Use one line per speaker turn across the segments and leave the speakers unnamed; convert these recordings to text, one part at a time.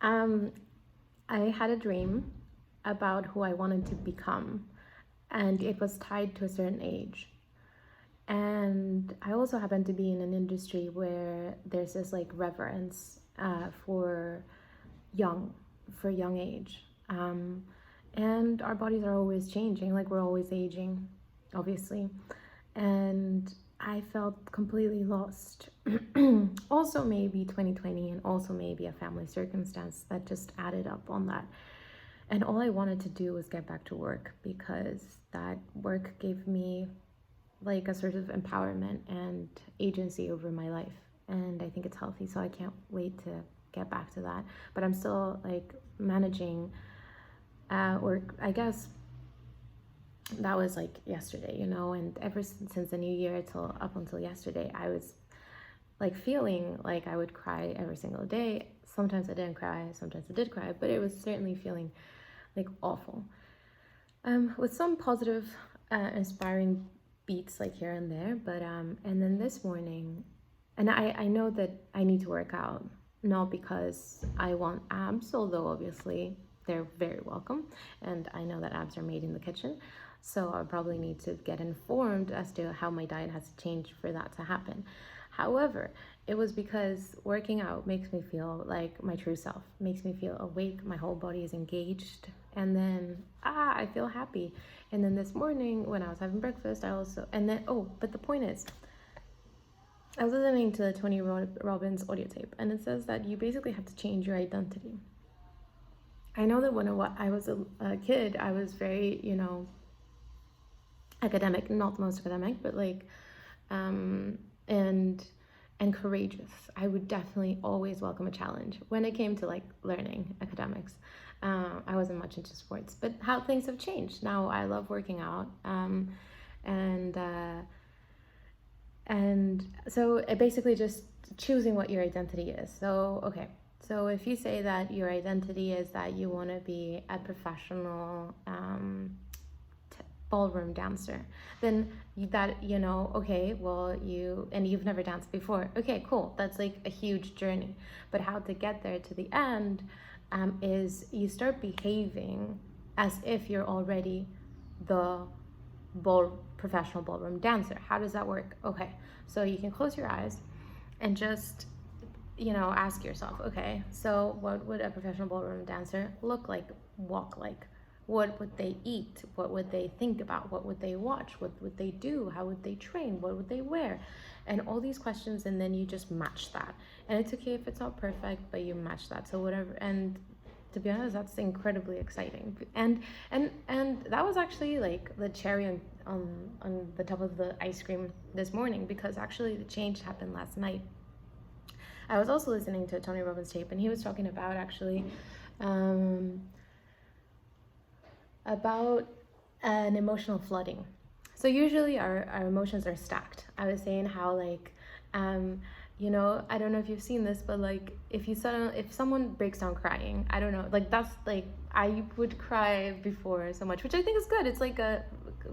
Um, I had a dream about who I wanted to become, and it was tied to a certain age. And I also happen to be in an industry where there's this like reverence for young, for young age. And our bodies are always changing, like we're always aging, obviously. And I felt completely lost. Also, maybe 2020, and also maybe a family circumstance that just added up on that. And all I wanted to do was get back to work because that work gave me like a sort of empowerment and agency over my life. And I think it's healthy, so I can't wait to get back to that. But I'm still like managing, or I guess that was like yesterday, and ever since the new year till up until yesterday, I was like feeling like I would cry every single day. Sometimes I didn't cry, sometimes I did cry, but it was certainly feeling like awful. With some positive, inspiring beats like here and there, but and then this morning, and I know that I need to work out, not because I want abs, although obviously they're very welcome, and I know that abs are made in the kitchen, so I probably need to get informed as to how my diet has to change for that to happen. However, it was because working out makes me feel like my true self, makes me feel awake, my whole body is engaged, and then I feel happy. And then this morning when I was having breakfast, I also, and then, oh, but the point is, I was listening to the Tony Robbins audio tape, and it says that you basically have to change your identity. I know that when I was a kid, I was very, academic, not the most academic, but like, um, and and courageous. I would definitely always welcome a challenge when it came to like learning academics. I wasn't much into sports, but how things have changed. Now I love working out, and and so it basically just choosing what your identity is. So okay, so if you say that your identity is that you want to be a professional ballroom dancer, then okay, well, you've never danced before, okay, cool, that's like a huge journey. But how to get there to the end, is you start behaving as if you're already the professional ballroom dancer. How does that work? Okay, so you can close your eyes and just ask yourself, okay, so what would a professional ballroom dancer look like, walk like? What would they eat? What would they think about? What would they watch? What would they do? How would they train? What would they wear? And all these questions, and then you just match that. And it's okay if it's not perfect, but you match that. So whatever. And to be honest, that's incredibly exciting. And that was actually like the cherry on the top of the ice cream this morning, because actually the change happened last night. I was also listening to Tony Robbins tape, and he was talking about actually about an emotional flooding. So usually our emotions are stacked. I was saying how like, I don't know if you've seen this, but like if someone breaks down crying, I don't know, like that's like I would cry before so much, which I think is good. It's like a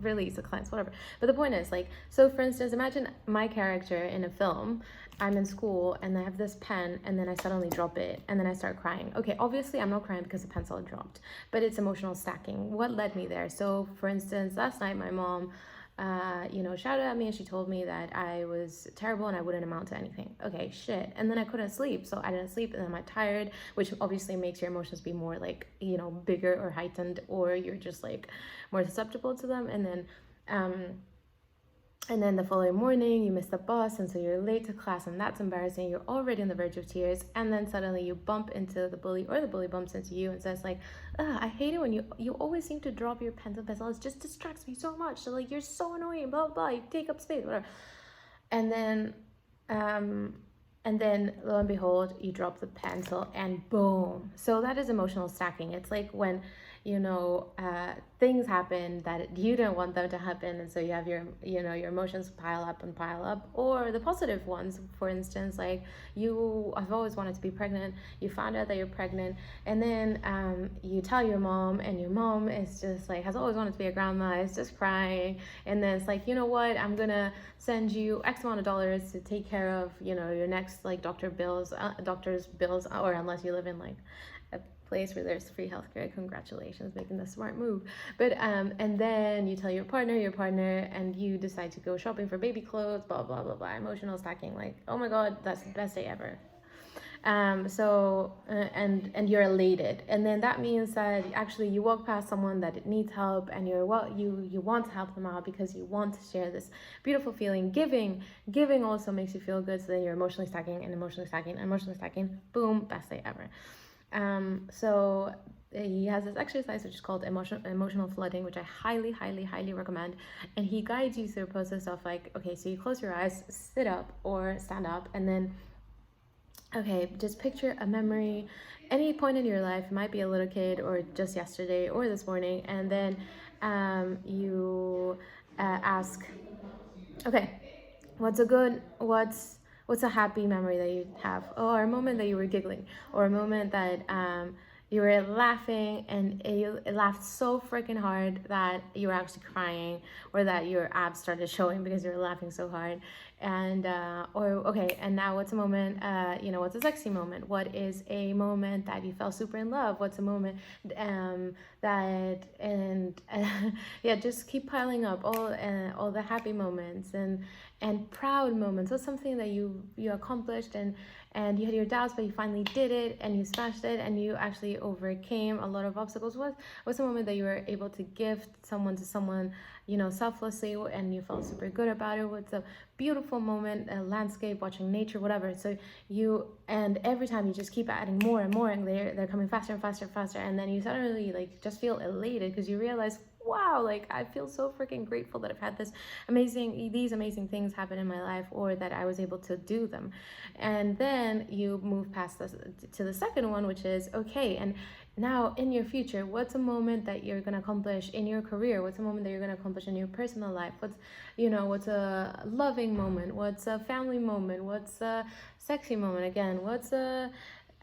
release, a cleanse, whatever. But the point is like, so for instance, imagine my character in a film. I'm in school and I have this pen and then I suddenly drop it and then I start crying. Okay, obviously I'm not crying because the pencil dropped, but it's emotional stacking. What led me there? So for instance, last night my mom shouted at me and she told me that I was terrible and I wouldn't amount to anything. Okay, shit. And then I couldn't sleep, so I didn't sleep, and then I'm tired, which obviously makes your emotions be more like, bigger or heightened, or you're just like more susceptible to them. And then the following morning, you miss the bus, and so you're late to class, and that's embarrassing. You're already on the verge of tears, and then suddenly you bump into the bully, or the bully bumps into you and says like, I hate it when you always seem to drop your pencil. It just distracts me so much. So like, you're so annoying, blah, blah, you take up space, whatever. And then, lo and behold, you drop the pencil, and boom. So that is emotional stacking. It's like when things happen that you don't want them to happen, and so you have your emotions pile up and pile up. Or the positive ones, for instance, like you have always wanted to be pregnant, you found out that you're pregnant, and then you tell your mom, and your mom is just like, has always wanted to be a grandma, is just crying, and then it's like, you know what, I'm gonna send you X amount of dollars to take care of your next like doctor's bills, or unless you live in like a place where there's free healthcare, congratulations, making the smart move. But and then you tell your partner, and you decide to go shopping for baby clothes, blah blah blah blah, emotional stacking, like, oh my god, that's the best day ever. And you're elated, and then that means that actually you walk past someone that needs help, and you want to help them out because you want to share this beautiful feeling. Giving also makes you feel good, so then you're emotionally stacking, boom, best day ever. So he has this exercise which is called emotional flooding, which I highly recommend, and he guides you through a process of like, okay, so you close your eyes, sit up or stand up, and then okay, just picture a memory, any point in your life. It might be a little kid, or just yesterday, or this morning, and then you ask, okay, what's a happy memory that you have, or a moment that you were giggling, or a moment that you were laughing, and you laughed so freaking hard that you were actually crying, or that your abs started showing because you were laughing so hard. And and now what's a moment, what's a sexy moment? What is a moment that you felt super in love? What's a moment yeah, just keep piling up all the happy moments and proud moments. What's something that you accomplished, and you had your doubts, but you finally did it, and you smashed it, and you actually overcame a lot of obstacles? What's a moment that you were able to gift to someone, selflessly, and you felt super good about it? What's a beautiful moment, a landscape, watching nature, whatever? So and every time you just keep adding more and more, and they're coming faster and faster and faster, and then you suddenly like just feel elated because you realize, wow, like I feel so freaking grateful that I've had these amazing things happen in my life, or that I was able to do them. And then you move past this to the second one, which is, okay, and now in your future, what's a moment that you're going to accomplish in your career? What's a moment that you're going to accomplish in your personal life? What's a loving moment? What's a family moment? What's a sexy moment? Again,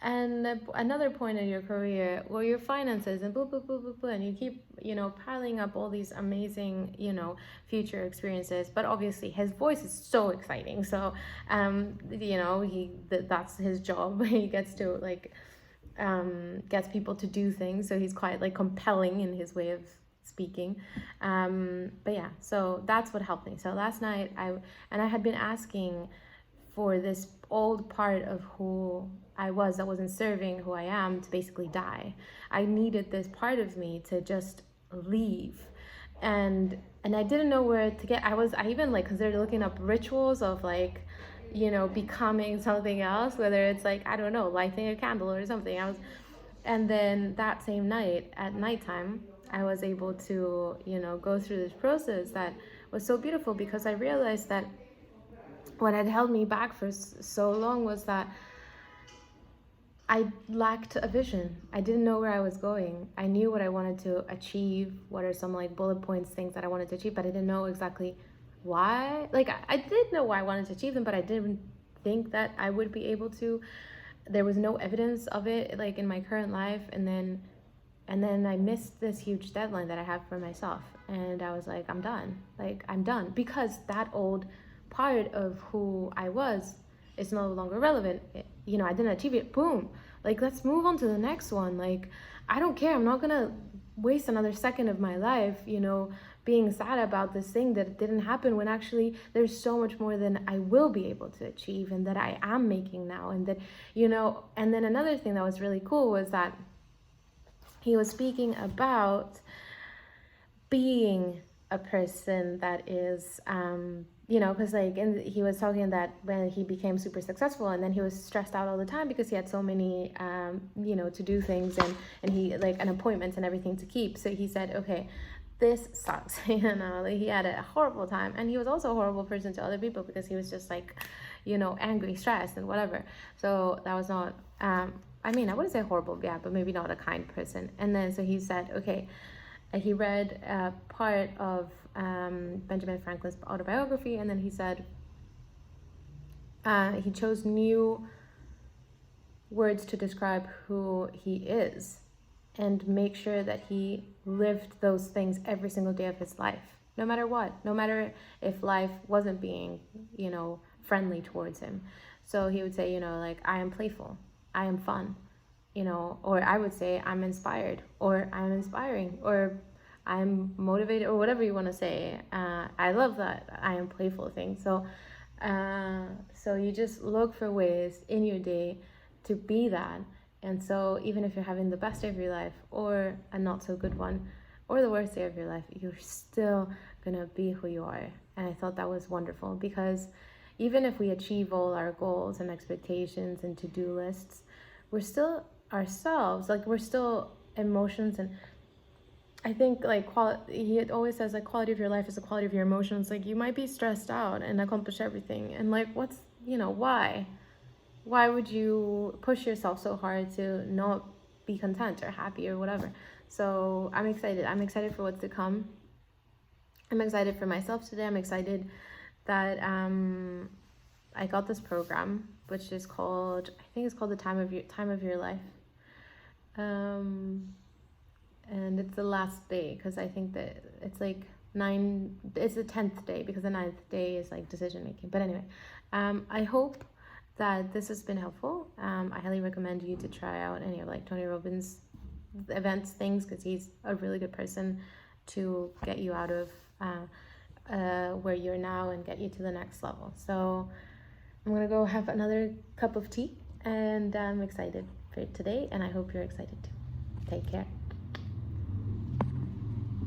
another point in your career, or your finances, and blah blah blah blah blah, and you keep piling up all these amazing future experiences. But obviously his voice is so exciting, so that's his job. He gets to gets people to do things, so he's quite like compelling in his way of speaking. But yeah, so that's what helped me. So last night I had been asking for this old part of who I was that wasn't serving who I am to basically die. I needed this part of me to just leave. And I didn't know where to get. I even like considered looking up rituals of like, becoming something else, whether it's like, I don't know, lighting a candle or something. And then that same night, at nighttime, I was able to, go through this process that was so beautiful, because I realized that what had held me back for so long was that I lacked a vision. I didn't know where I was going. I knew what I wanted to achieve, what are some like bullet points, things that I wanted to achieve, but I didn't know exactly why. Like I did know why I wanted to achieve them, but I didn't think that I would be able to. There was no evidence of it like in my current life. And then I missed this huge deadline that I have for myself, and I was like, I'm done, because that old part of who I was is no longer relevant. I didn't achieve it, boom, like let's move on to the next one. Like I don't care, I'm not gonna waste another second of my life being sad about this thing that didn't happen, when actually there's so much more than I will be able to achieve, and that I am making now. And that and then another thing that was really cool was that he was speaking about being a person that is because he was talking that when he became super successful, and then he was stressed out all the time because he had so many to do things, and he like an appointments and everything to keep. So he said, okay, this sucks. He had a horrible time, and he was also a horrible person to other people, because he was just like angry, stressed, and whatever. So that was not I mean, I wouldn't say horrible, yeah, but maybe not a kind person. And then so he said, okay, he read part of Benjamin Franklin's autobiography, and then he said he chose new words to describe who he is and make sure that he lived those things every single day of his life, no matter what, no matter if life wasn't being, friendly towards him. So he would say, like, I am playful, I am fun, or I would say I'm inspired, or I'm inspiring, or I'm motivated, or whatever you want to say. I love that I am playful thing. So you just look for ways in your day to be that. And so even if you're having the best day of your life or a not so good one or the worst day of your life, you're still gonna be who you are. And I thought that was wonderful, because even if we achieve all our goals and expectations and to-do lists, we're still ourselves. Like, we're still emotions. And I think, like, he always says, like, quality of your life is the quality of your emotions. Like, you might be stressed out and accomplish everything, and like, what's, why would you push yourself so hard to not be content or happy or whatever? So I'm excited for what's to come. I'm excited for myself today. I'm excited that I got this program, which is called, I think it's called the Time of Your Life. And it's the last day, because I think that it's like it's the 10th day, because the 9th day is like decision making. But anyway, I hope that this has been helpful. I highly recommend you to try out any of like Tony Robbins events, things, because he's a really good person to get you out of where you're now and get you to the next level. So I'm gonna go have another cup of tea, and I'm excited for today, and I hope you're excited too. Take care.